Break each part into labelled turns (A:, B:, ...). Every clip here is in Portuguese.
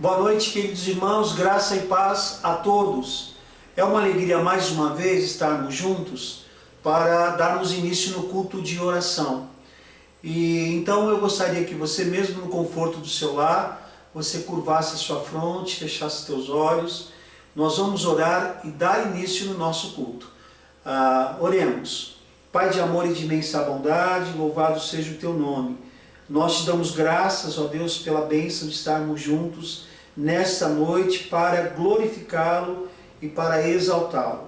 A: Boa noite, queridos irmãos, graça e paz a todos. É uma alegria mais uma vez estarmos juntos para darmos início no culto de oração. E então eu gostaria que você, mesmo no conforto do seu lar, você curvasse a sua fronte, fechasse seus olhos. Nós vamos orar e dar início no nosso culto. Oremos. Pai de amor e de imensa bondade, louvado seja o teu nome. Nós te damos graças, ó Deus, pela bênção de estarmos juntos nesta noite para glorificá-lo e para exaltá-lo.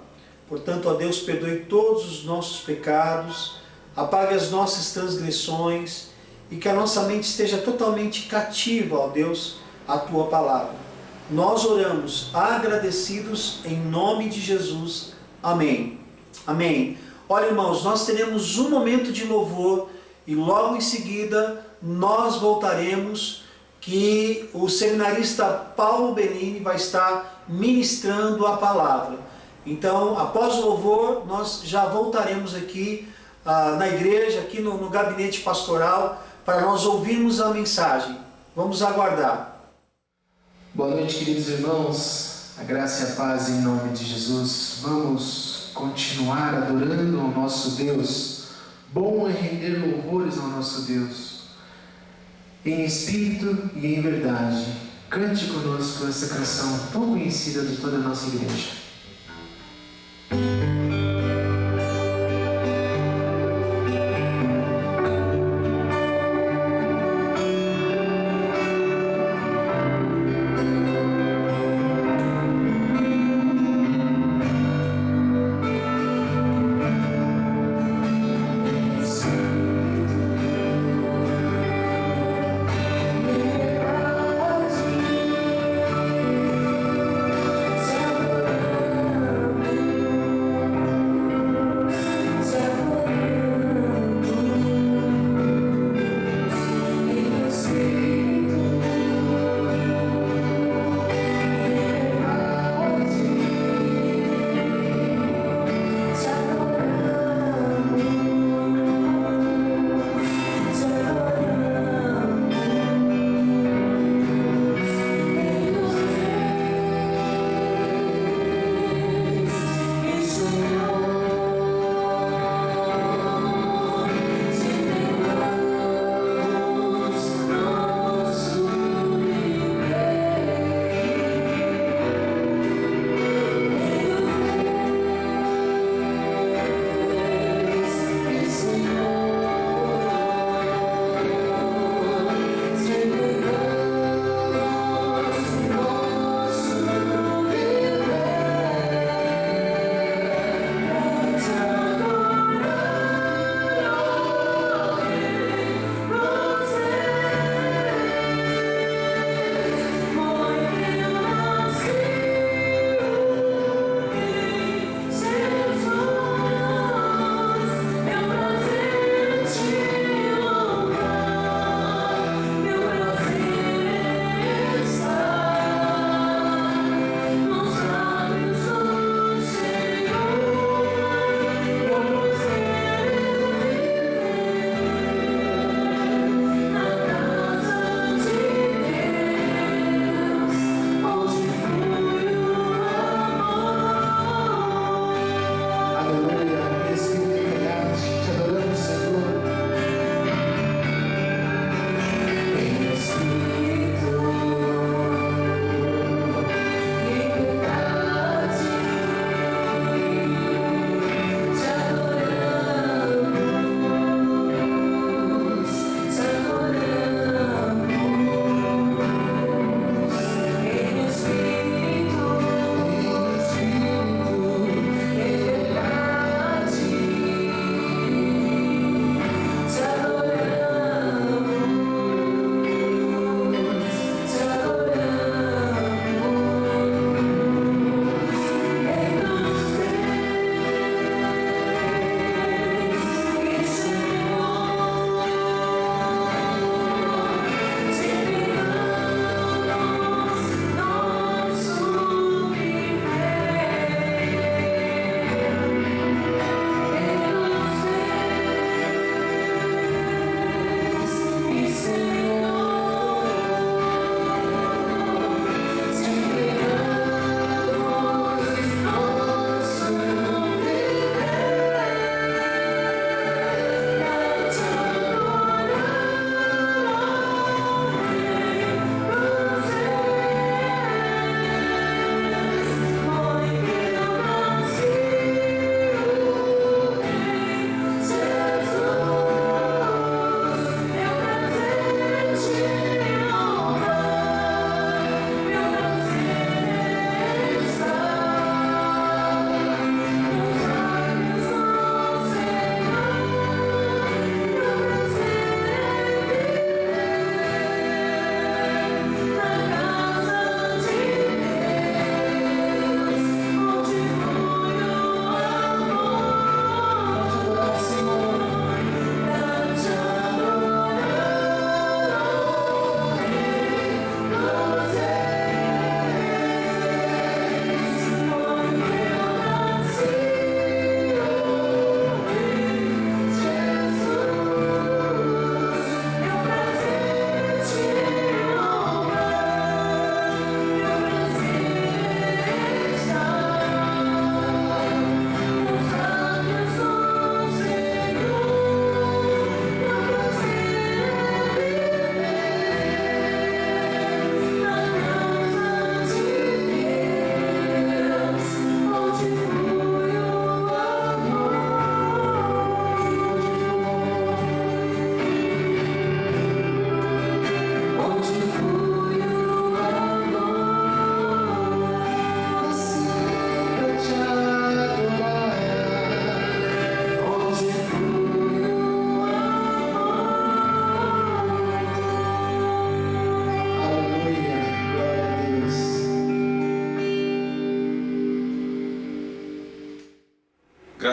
A: Portanto, ó Deus, perdoe todos os nossos pecados, apague as nossas transgressões e que a nossa mente esteja totalmente cativa, ó Deus, à tua palavra. Nós oramos agradecidos em nome de Jesus. Amém. Amém. Olha, irmãos, nós teremos um momento de louvor e logo em seguida nós voltaremos, que o seminarista Paulo Benini vai estar ministrando a palavra. Então, após o louvor, nós já voltaremos aqui na igreja, aqui no gabinete pastoral, para nós ouvirmos a mensagem. Vamos aguardar.
B: Boa noite, queridos irmãos. A graça e a paz em nome de Jesus. Vamos continuar adorando ao nosso Deus. Bom é render louvores ao nosso Deus, em espírito e em verdade. Cante conosco essa canção tão conhecida de toda a nossa igreja.
C: Tell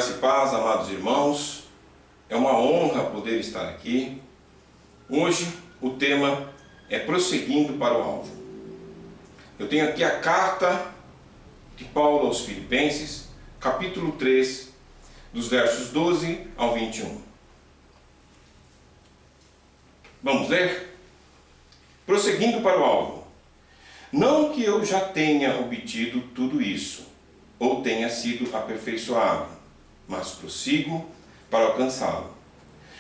C: Graça e paz, amados irmãos, é uma honra poder estar aqui. Hoje o tema é prosseguindo para o alvo. Eu tenho aqui a carta de Paulo aos Filipenses, capítulo 3, dos versos 12 ao 21. Vamos ler? Prosseguindo para o alvo. Não que eu já tenha obtido tudo isso, ou tenha sido aperfeiçoado, mas prossigo para alcançá-lo.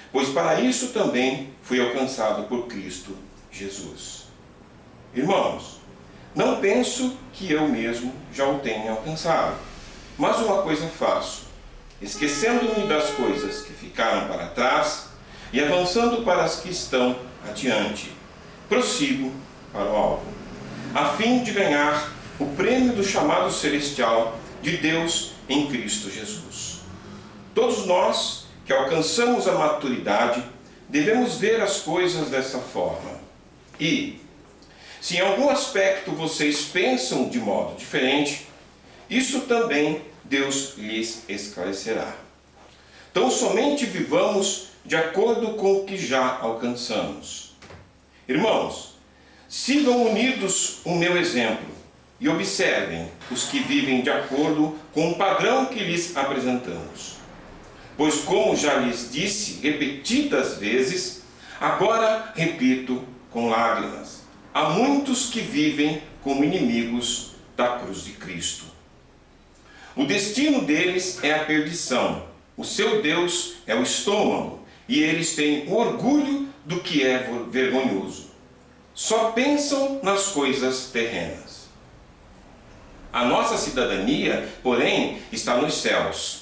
C: Pois para isso também fui alcançado por Cristo Jesus. Irmãos, não penso que eu mesmo já o tenha alcançado, mas uma coisa faço, esquecendo-me das coisas que ficaram para trás e avançando para as que estão adiante, prossigo para o alvo, a fim de ganhar o prêmio do chamado celestial de Deus em Cristo Jesus. Todos nós que alcançamos a maturidade devemos ver as coisas dessa forma. E, se em algum aspecto vocês pensam de modo diferente, isso também Deus lhes esclarecerá. Então, somente vivamos de acordo com o que já alcançamos. Irmãos, sigam unidos o meu exemplo e observem os que vivem de acordo com o padrão que lhes apresentamos. Pois, como já lhes disse repetidas vezes, agora repito com lágrimas, há muitos que vivem como inimigos da cruz de Cristo. O destino deles é a perdição, o seu Deus é o estômago, e eles têm o orgulho do que é vergonhoso. Só pensam nas coisas terrenas. A nossa cidadania, porém, está nos céus,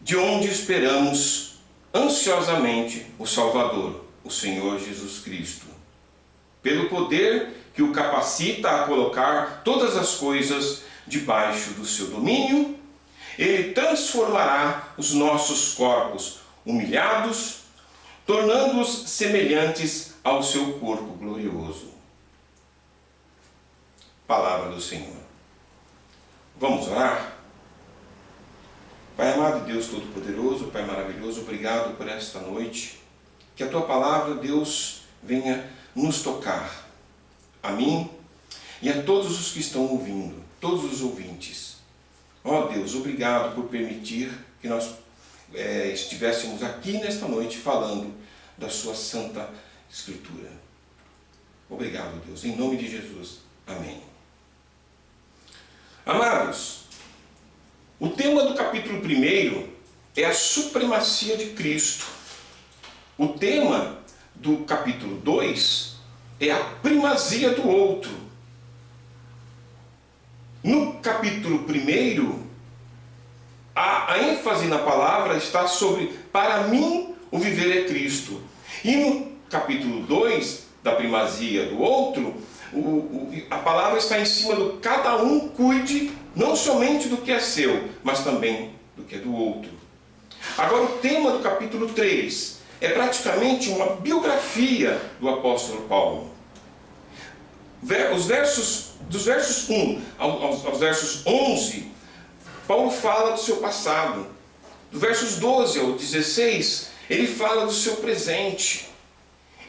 C: de onde esperamos ansiosamente o Salvador, o Senhor Jesus Cristo. Pelo poder que o capacita a colocar todas as coisas debaixo do seu domínio, ele transformará os nossos corpos humilhados, tornando-os semelhantes ao seu corpo glorioso. Palavra do Senhor. Vamos orar? Pai amado, Deus Todo-Poderoso, Pai maravilhoso, obrigado por esta noite. Que a Tua Palavra, Deus, venha nos tocar, a mim e a todos os que estão ouvindo, todos os ouvintes. Ó Deus, obrigado por permitir que nós estivéssemos aqui nesta noite falando da Sua Santa Escritura. Obrigado, Deus, em nome de Jesus. Amém. Amados, o tema do capítulo 1 é a supremacia de Cristo. O tema do capítulo 2 é a primazia do outro. No capítulo 1, a ênfase na palavra está sobre para mim o viver é Cristo. E no capítulo 2, da primazia do outro, a palavra está em cima do cada um cuide não somente do que é seu, mas também do que é do outro. Agora, o tema do capítulo 3 é praticamente uma biografia do apóstolo Paulo. Dos versos 1 aos versos 11, Paulo fala do seu passado. Dos versos 12 ao 16, ele fala do seu presente.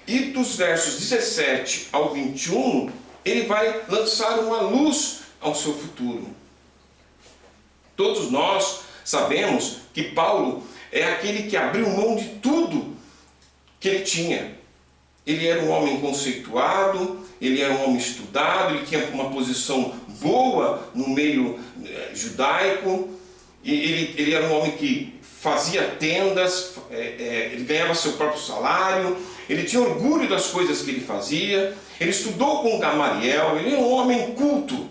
C: E dos versos 17 ao 21, ele vai lançar uma luz ao seu futuro. Todos nós sabemos que Paulo é aquele que abriu mão de tudo que ele tinha. Ele era um homem conceituado, ele era um homem estudado, ele tinha uma posição boa no meio judaico, e ele era um homem que fazia tendas, ele ganhava seu próprio salário, ele tinha orgulho das coisas que ele fazia, ele estudou com Gamaliel, ele era um homem culto,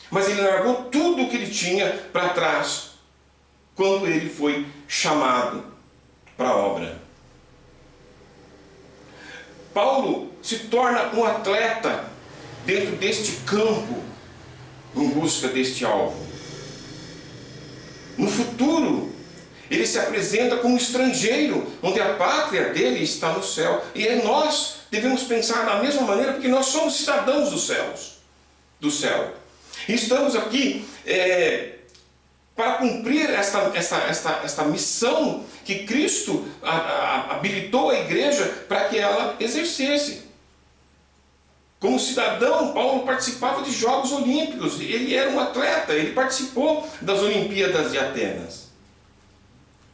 C: mas ele largou tudo o que ele tinha para trás quando ele foi chamado para a obra. Paulo se torna um atleta dentro deste campo em busca deste alvo. No futuro, ele se apresenta como estrangeiro, onde a pátria dele está no céu. E nós devemos pensar da mesma maneira, porque nós somos cidadãos dos céus, do céu. E estamos aqui para cumprir esta missão que Cristo habilitou a igreja para que ela exercesse. Como cidadão, Paulo participava de Jogos Olímpicos, ele era um atleta, ele participou das Olimpíadas de Atenas.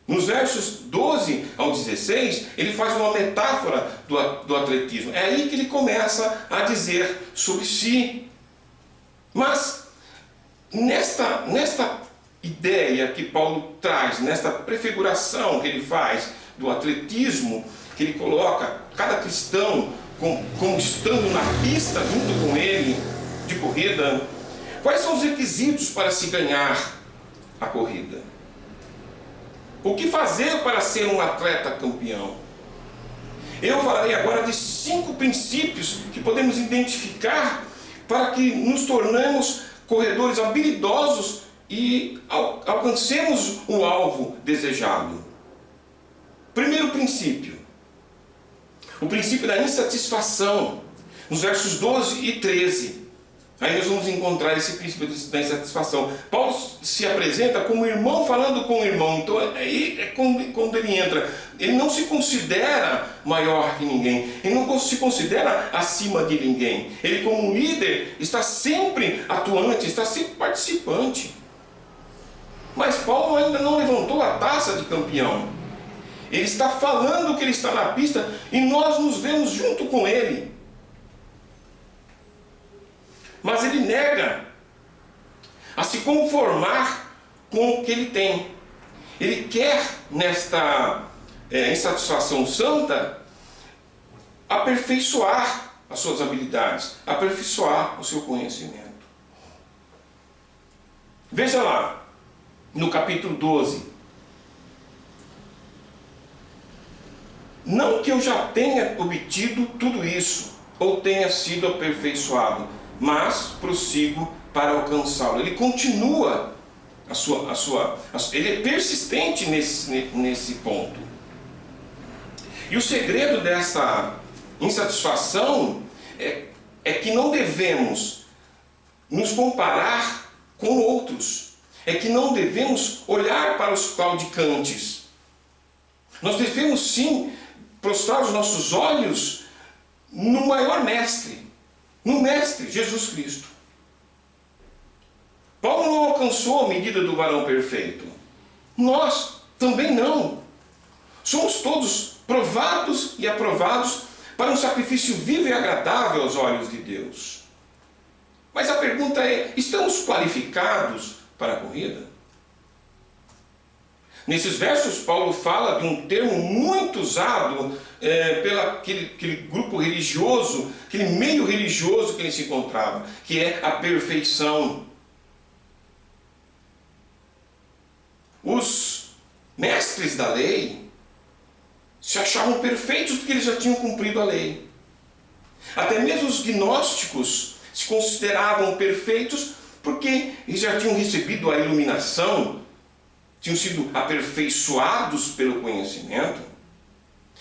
C: Nos versos 12 ao 16, ele faz uma metáfora do atletismo. É aí que ele começa a dizer sobre si. Mas, nesta ideia que Paulo traz, nesta prefiguração que ele faz do atletismo, que ele coloca cada cristão como estando na pista junto com ele de corrida, quais são os requisitos para se ganhar a corrida? O que fazer para ser um atleta campeão? Eu falarei agora de 5 princípios que podemos identificar para que nos tornemos corredores habilidosos e alcancemos o alvo desejado. Primeiro princípio, o princípio da insatisfação, nos versos 12 e 13. Aí nós vamos encontrar esse princípio da insatisfação. Paulo se apresenta como irmão falando com o irmão. Então aí é quando ele entra. Ele não se considera maior que ninguém. Ele não se considera acima de ninguém. Ele, como líder, está sempre atuante, está sempre participante. Mas Paulo ainda não levantou a taça de campeão. Ele está falando que ele está na pista e nós nos vemos junto com ele. Mas ele nega a se conformar com o que ele tem. Ele quer, nesta insatisfação santa, aperfeiçoar as suas habilidades, aperfeiçoar o seu conhecimento. Veja lá, no capítulo 12. Não que eu já tenha obtido tudo isso, ou tenha sido aperfeiçoado, mas prossigo para alcançá-lo. Ele continua ele é persistente nesse ponto. E o segredo dessa insatisfação é que não devemos nos comparar com outros. É que não devemos olhar para os claudicantes. Nós devemos sim prostrar os nossos olhos no maior mestre, no Mestre Jesus Cristo. Paulo não alcançou a medida do varão perfeito. Nós também não. Somos todos provados e aprovados para um sacrifício vivo e agradável aos olhos de Deus. Mas a pergunta é: estamos qualificados para a corrida? Nesses versos, Paulo fala de um termo muito usado pelo aquele grupo religioso, aquele meio religioso que ele se encontrava, que é a perfeição. Os mestres da lei se achavam perfeitos porque eles já tinham cumprido a lei. Até mesmo os gnósticos se consideravam perfeitos porque eles já tinham recebido a iluminação, tinham sido aperfeiçoados pelo conhecimento.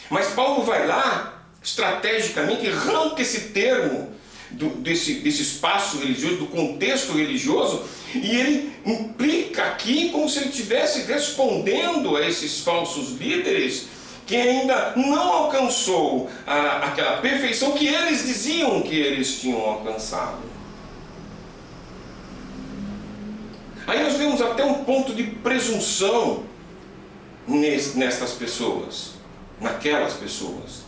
C: Mas Paulo vai lá, estrategicamente, arranca esse termo desse espaço religioso, do contexto religioso, e ele implica aqui como se ele estivesse respondendo a esses falsos líderes que ainda não alcançou aquela perfeição que eles diziam que eles tinham alcançado. Aí nós vemos até um ponto de presunção nestas pessoas, naquelas pessoas.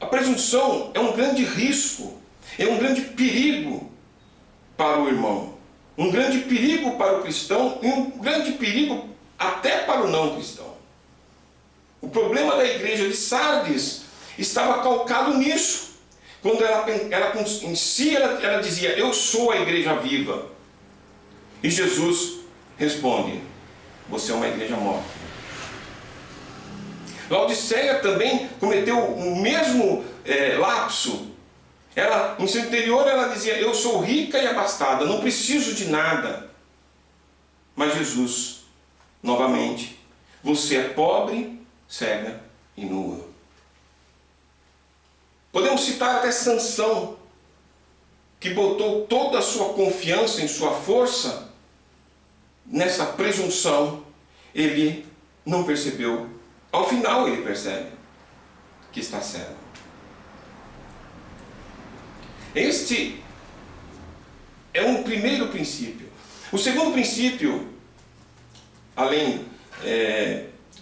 C: A presunção é um grande risco, é um grande perigo para o irmão, um grande perigo para o cristão e um grande perigo até para o não cristão. O problema da igreja de Sardes estava calcado nisso. Quando ela em si ela dizia: eu sou a igreja viva. E Jesus responde: você é uma igreja morta. Laodiceia também cometeu o mesmo lapso. Ela, em seu interior, ela dizia: eu sou rica e abastada, não preciso de nada. Mas Jesus, novamente: você é pobre, cega e nua. Podemos citar até Sansão, que botou toda a sua confiança em sua força nessa presunção, ele não percebeu. Ao final ele percebe que está cego. Este é um primeiro princípio. O segundo princípio, além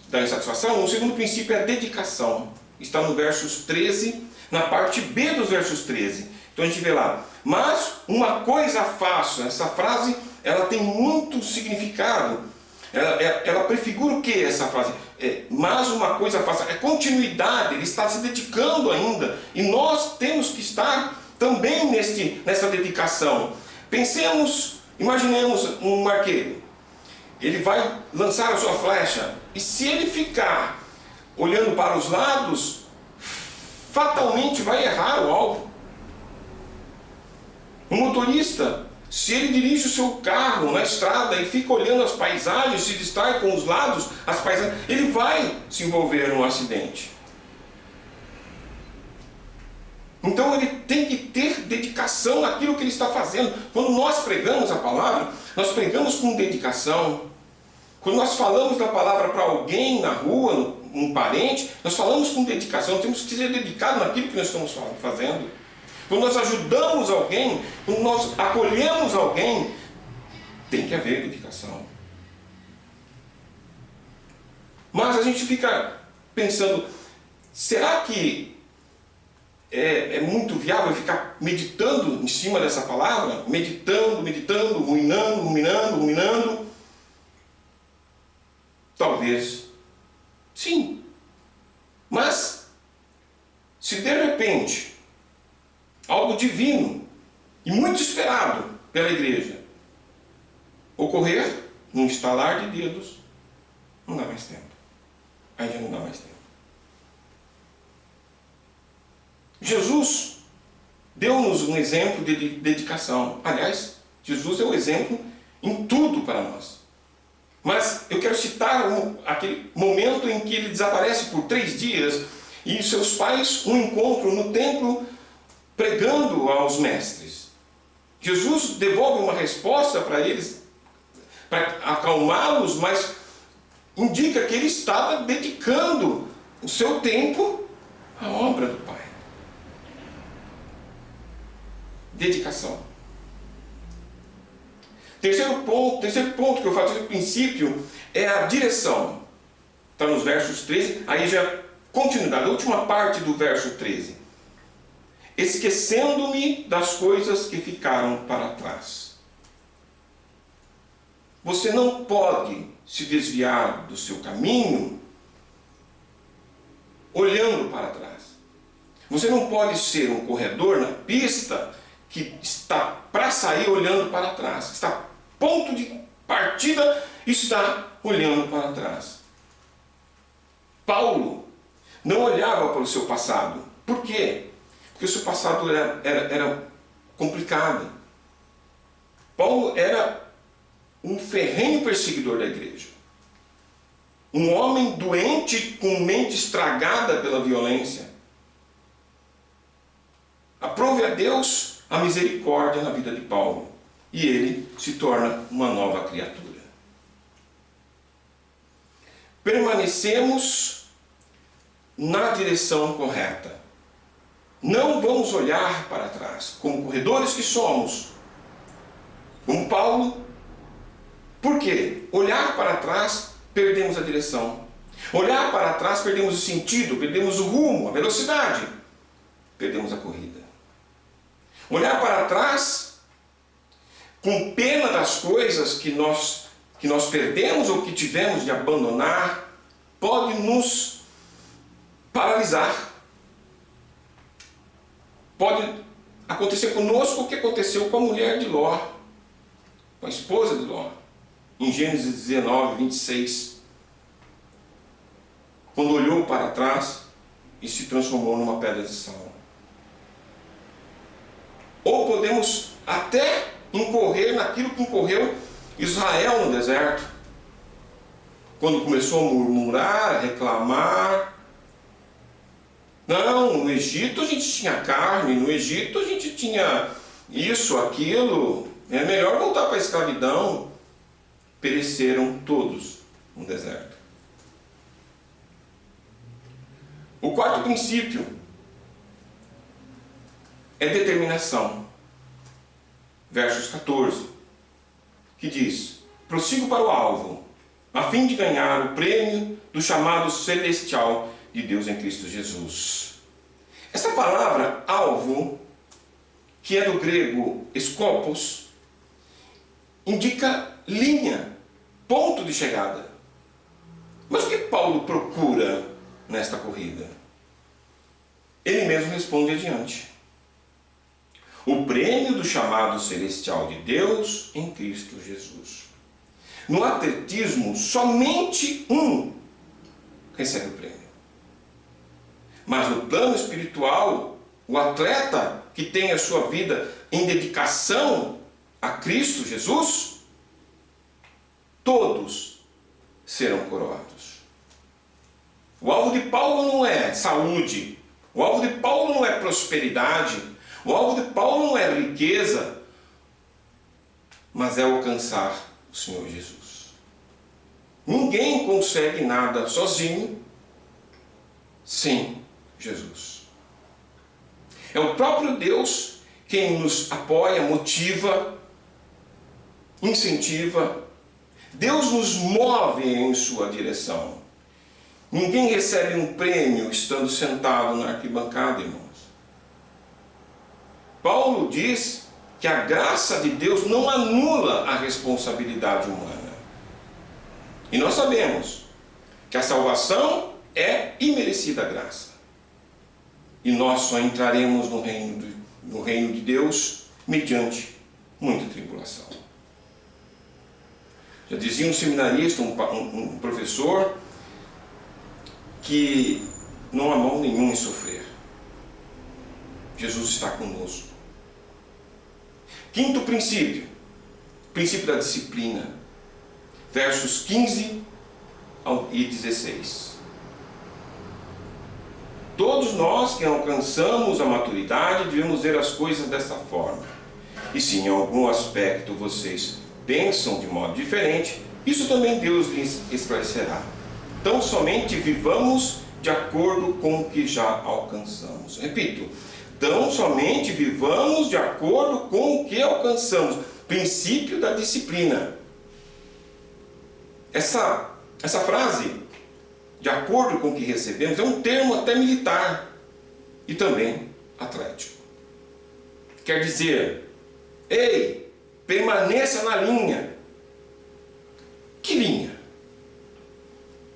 C: da insatisfação, o segundo princípio é a dedicação. Está no versos 13, na parte B dos versos 13. Então a gente vê lá, mas uma coisa faço. Essa frase, ela tem muito significado. Ela prefigura o que essa frase? Mas uma coisa faço. É continuidade, ele está se dedicando ainda. E nós temos que estar também nessa dedicação. Pensemos, imaginemos um arqueiro. Ele vai lançar a sua flecha. E se ele ficar olhando para os lados, fatalmente vai errar o alvo. O motorista, se ele dirige o seu carro na estrada e fica olhando as paisagens, se distrai com os lados, as paisagens, ele vai se envolver num acidente. Então ele tem que ter dedicação naquilo que ele está fazendo. Quando nós pregamos a palavra, nós pregamos com dedicação. Quando nós falamos da palavra para alguém na rua, um parente, nós falamos com dedicação. Temos que ser dedicados naquilo que nós estamos fazendo. Quando nós ajudamos alguém, quando nós acolhemos alguém, tem que haver dedicação. Mas a gente fica pensando, será que é muito viável ficar meditando em cima dessa palavra? Meditando, ruminando. Talvez sim. Mas se de repente algo divino e muito esperado pela igreja ocorrer num estalar de dedos, não dá mais tempo. Aí já não dá mais tempo. Jesus deu-nos um exemplo de dedicação. Aliás, Jesus é o exemplo em tudo para nós. Mas eu quero citar aquele momento em que ele desaparece por 3 dias e seus pais um encontro no templo pregando aos mestres. Jesus devolve uma resposta para eles, para acalmá-los, mas indica que ele estava dedicando o seu tempo à obra do Pai. Dedicação. Terceiro ponto que eu faço, o princípio, é a direção. Está nos versos 13, aí já continuidade, a última parte do verso 13. Esquecendo-me das coisas que ficaram para trás. Você não pode se desviar do seu caminho olhando para trás. Você não pode ser um corredor na pista que está para sair olhando para trás. Está ponto de partida, está olhando para trás. Paulo não olhava para o seu passado. Por quê? Porque o seu passado era complicado. Paulo era um ferrenho perseguidor da igreja. Um homem doente com mente estragada pela violência. Aprove a Deus a misericórdia na vida de Paulo. E ele se torna uma nova criatura. Permanecemos na direção correta. Não vamos olhar para trás, como corredores que somos. Como Paulo. Por quê? Olhar para trás, perdemos a direção. Olhar para trás, perdemos o sentido, perdemos o rumo, a velocidade. Perdemos a corrida. Olhar para trás, com pena das coisas que nós perdemos ou que tivemos de abandonar, pode nos paralisar. Pode acontecer conosco o que aconteceu com a mulher de Ló, com a esposa de Ló, em Gênesis 19, 26. Quando olhou para trás e se transformou numa pedra de sal. Ou podemos até incorrer naquilo que incorreu Israel no deserto, quando começou a murmurar, a reclamar. Não, no Egito a gente tinha carne, no Egito a gente tinha isso, aquilo, é melhor voltar para a escravidão. pereceram todos no deserto. O quarto princípio é determinação. Versos 14, que diz: prossigo para o alvo, a fim de ganhar o prêmio do chamado celestial de Deus em Cristo Jesus. Essa palavra alvo, que é do grego skopos, indica linha, ponto de chegada. Mas o que Paulo procura nesta corrida? Ele mesmo responde adiante: o prêmio do chamado celestial de Deus em Cristo Jesus. No atletismo, somente um recebe o prêmio. Mas no plano espiritual, o atleta que tem a sua vida em dedicação a Cristo Jesus, todos serão coroados. O alvo de Paulo não é saúde, o alvo de Paulo não é prosperidade, o alvo de Paulo não é riqueza, mas é alcançar o Senhor Jesus. Ninguém consegue nada sozinho sem Jesus. É o próprio Deus quem nos apoia, motiva, incentiva. Deus nos move em sua direção. Ninguém recebe um prêmio estando sentado na arquibancada, irmãos. Paulo diz que a graça de Deus não anula a responsabilidade humana. E nós sabemos que a salvação é imerecida graça. E nós só entraremos no reino de Deus mediante muita tribulação. Já dizia um seminarista, um professor, que não há mal nenhum em sofrer. Jesus está conosco. Quinto princípio, princípio da disciplina, versos 15 e 16. Todos nós que alcançamos a maturidade devemos ver as coisas dessa forma. E se em algum aspecto vocês pensam de modo diferente, isso também Deus lhes esclarecerá. Tão somente vivamos de acordo com o que já alcançamos. Repito, tão somente vivamos de acordo com o que alcançamos. Princípio da disciplina. Essa frase, de acordo com o que recebemos, é um termo até militar e também atlético. Quer dizer, ei, permaneça na linha. Que linha?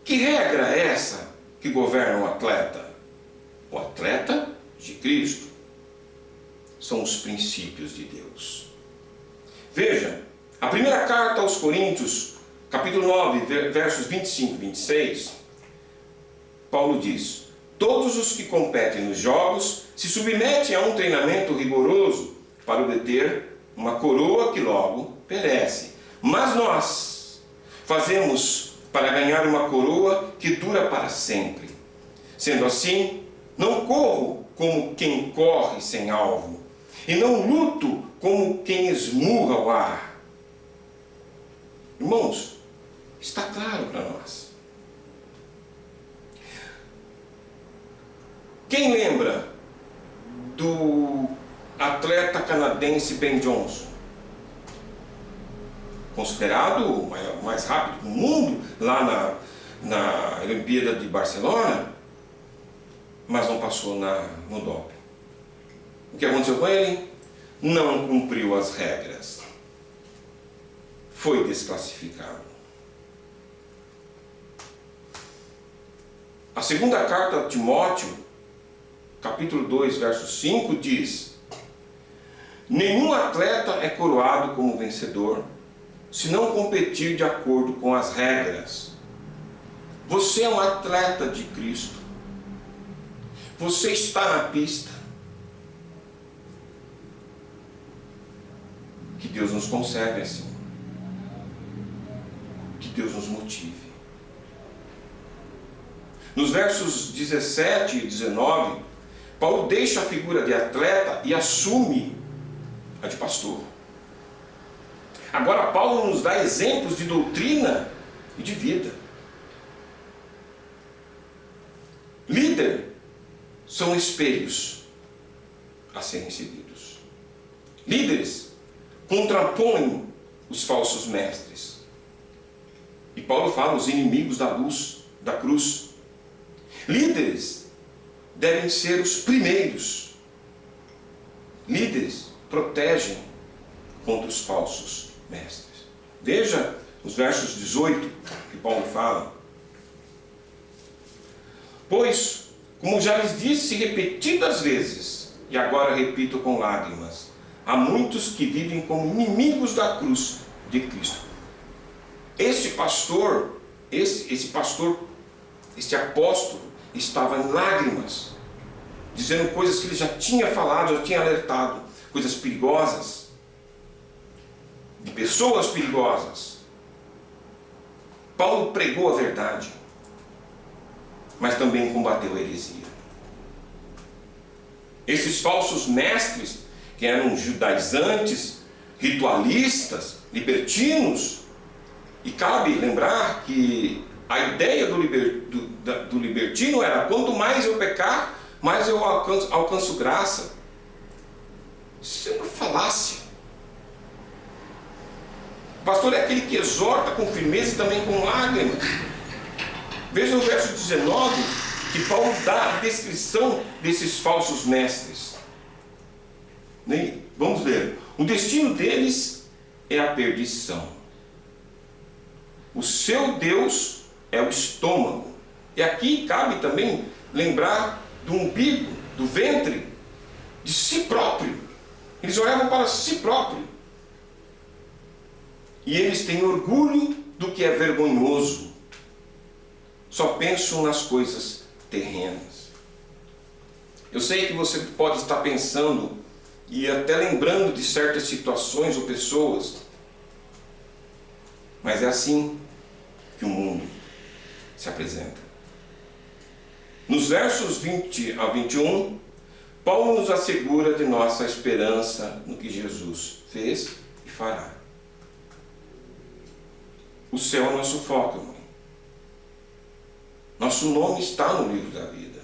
C: Que regra é essa que governa o atleta? O atleta de Cristo. São os princípios de Deus. Veja, a primeira carta aos Coríntios, capítulo 9, versos 25 e 26, Paulo diz: todos os que competem nos jogos se submetem a um treinamento rigoroso para obter uma coroa que logo perece. Mas nós fazemos para ganhar uma coroa que dura para sempre. Sendo assim, não corro como quem corre sem alvo, e não luto como quem esmurra o ar. Irmãos, está claro para nós. Quem lembra do atleta canadense Ben Johnson? Considerado o mais rápido do mundo lá na Olimpíada de Barcelona, mas não passou no doping. O que aconteceu com ele? Não cumpriu as regras. Foi desclassificado. A segunda carta a Timóteo, capítulo 2, verso 5, diz: nenhum atleta é coroado como vencedor se não competir de acordo com as regras. Você é um atleta de Cristo. Você está na pista. Que Deus nos conserve assim. Que Deus nos motive. Nos versos 17 e 19, Paulo deixa a figura de atleta e assume a de pastor. Agora Paulo nos dá exemplos de doutrina e de vida. Líder são espelhos a serem seguidos. Líderes contrapõem os falsos mestres. E Paulo fala os inimigos da luz, da cruz. Líderes devem ser os primeiros. Líderes protegem contra os falsos mestres. Veja os versos 18 que Paulo fala. Pois, como já lhes disse repetidas vezes, e agora repito com lágrimas, há muitos que vivem como inimigos da cruz de Cristo. Este pastor, este apóstolo, estava em lágrimas, dizendo coisas que ele já tinha falado, já tinha alertado, coisas perigosas, de pessoas perigosas. Paulo pregou a verdade, mas também combateu a heresia. Esses falsos mestres, que eram judaizantes, ritualistas, libertinos, e cabe lembrar que a ideia do libertino era: quanto mais eu pecar, mais eu alcanço graça. Isso é uma falácia. O pastor é aquele que exorta com firmeza e também com lágrimas. Veja o verso 19, que Paulo dá a descrição desses falsos mestres. Vamos ler. O destino deles é a perdição. O seu Deus é o estômago. E aqui cabe também lembrar do umbigo, do ventre, de si próprio. Eles olhavam para si próprio. E eles têm orgulho do que é vergonhoso. Só pensam nas coisas terrenas. Eu sei que você pode estar pensando e até lembrando de certas situações ou pessoas, mas é assim que o mundo se apresenta. Nos versos 20 a 21, Paulo nos assegura de nossa esperança no que Jesus fez e fará. O céu é nosso foco, irmão. Nosso nome está no livro da vida.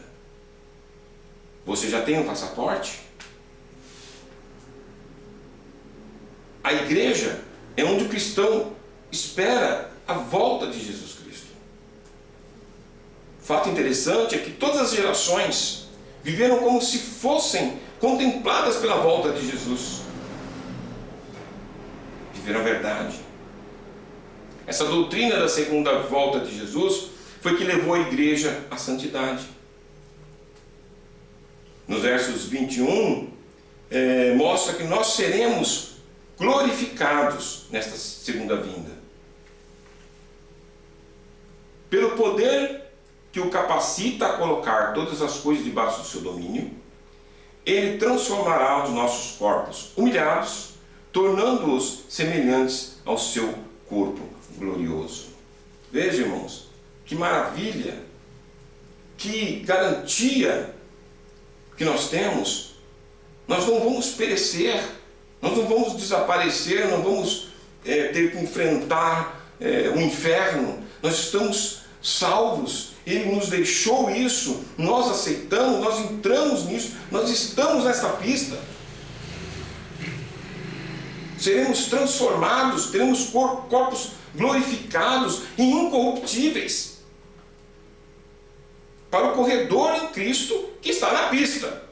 C: Você já tem um passaporte? A igreja é onde o cristão espera a volta de Jesus Cristo. Fato interessante é que todas as gerações viveram como se fossem contempladas pela volta de Jesus. Viveram a verdade. Essa doutrina da segunda volta de Jesus foi que levou a igreja à santidade. Nos versos 21, mostra que nós seremos glorificados nesta segunda vinda. Pelo poder que o capacita a colocar todas as coisas debaixo do seu domínio, ele transformará os nossos corpos humilhados, tornando-os semelhantes ao seu corpo glorioso. Veja, irmãos, que maravilha, que garantia que nós temos. Nós não vamos perecer, nós não vamos desaparecer, não vamos ter que enfrentar o inferno. Nós estamos salvos, Ele nos deixou isso, nós aceitamos, nós entramos nisso, nós estamos nessa pista. Seremos transformados, teremos corpos glorificados e incorruptíveis para o corredor em Cristo que está na pista.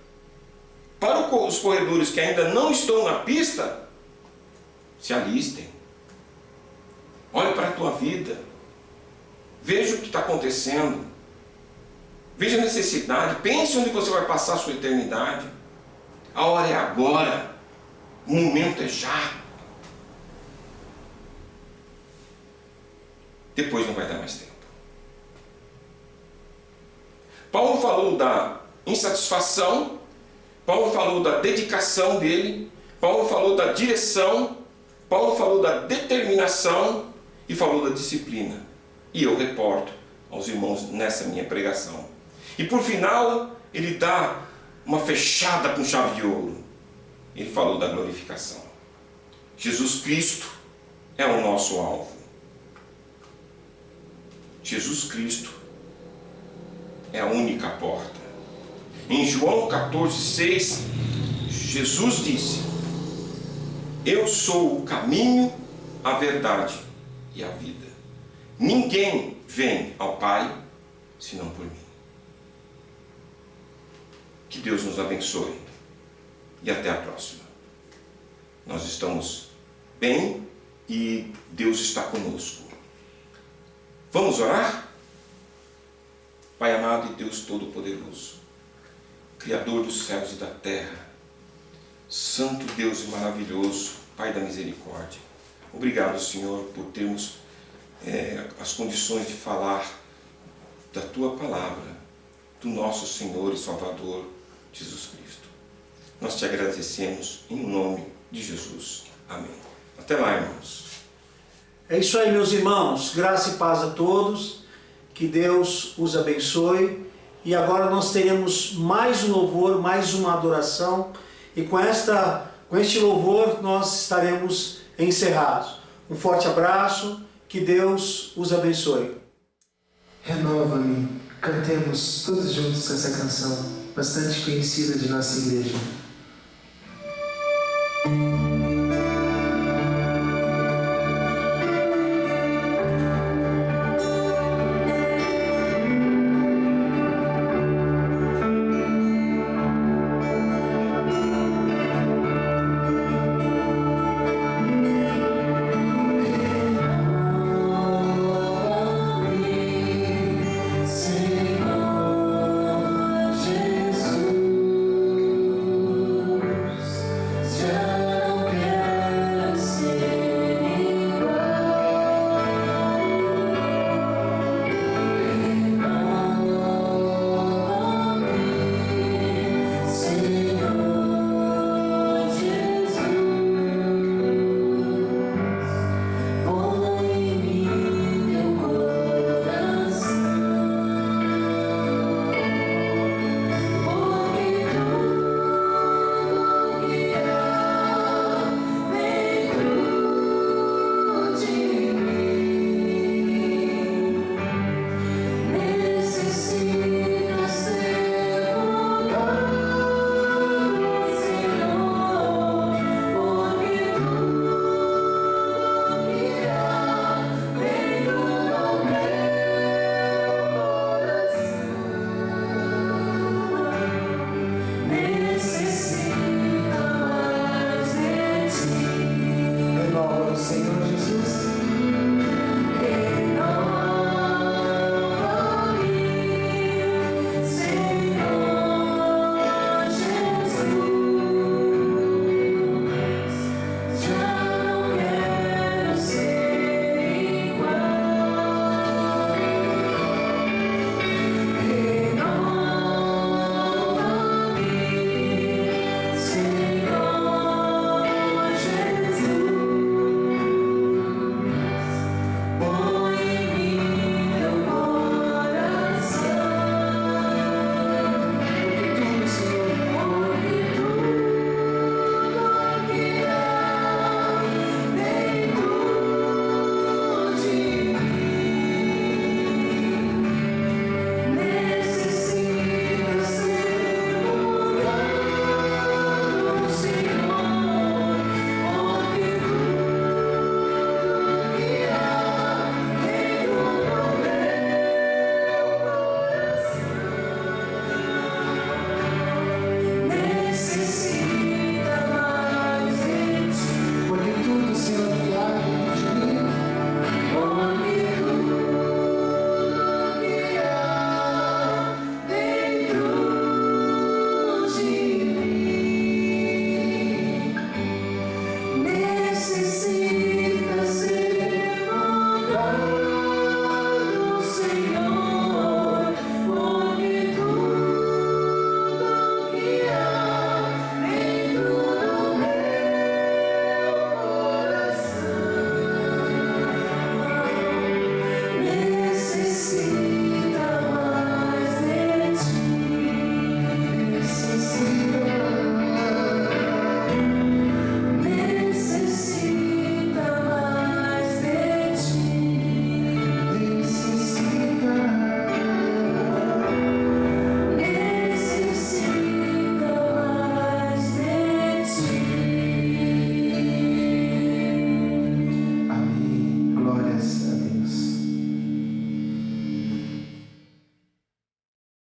C: Para os corredores que ainda não estão na pista, se alistem. Olhe para a tua vida. Veja o que está acontecendo. Veja a necessidade. Pense onde você vai passar a sua eternidade. A hora é agora. O momento é já. Depois não vai dar mais tempo. Paulo falou da insatisfação. Paulo falou da dedicação dele. Paulo falou da direção. Paulo falou da determinação. E falou da disciplina. E eu reporto aos irmãos nessa minha pregação. E por final, ele dá uma fechada com chave de ouro. Ele falou da glorificação. Jesus Cristo é o nosso alvo. Jesus Cristo é a única porta. Em João 14,6, Jesus disse: eu sou o caminho, a verdade e a vida. Ninguém vem ao Pai senão por mim. Que Deus nos abençoe e até a próxima. Nós estamos bem e Deus está conosco. Vamos orar? Pai amado e Deus Todo-Poderoso, Criador dos céus e da terra, Santo Deus e maravilhoso, Pai da misericórdia. Obrigado, Senhor, por termos as condições de falar da Tua palavra, do nosso Senhor e Salvador, Jesus Cristo. Nós te agradecemos em nome de Jesus. Amém. Até lá, irmãos.
A: É isso aí, meus irmãos. Graça e paz a todos. Que Deus os abençoe. E agora nós teremos mais um louvor, mais uma adoração. E com este louvor nós estaremos encerrados. Um forte abraço. Que Deus os abençoe.
B: Renova-me. Cantemos todos juntos essa canção, bastante conhecida de nossa igreja. Senhor Jesus.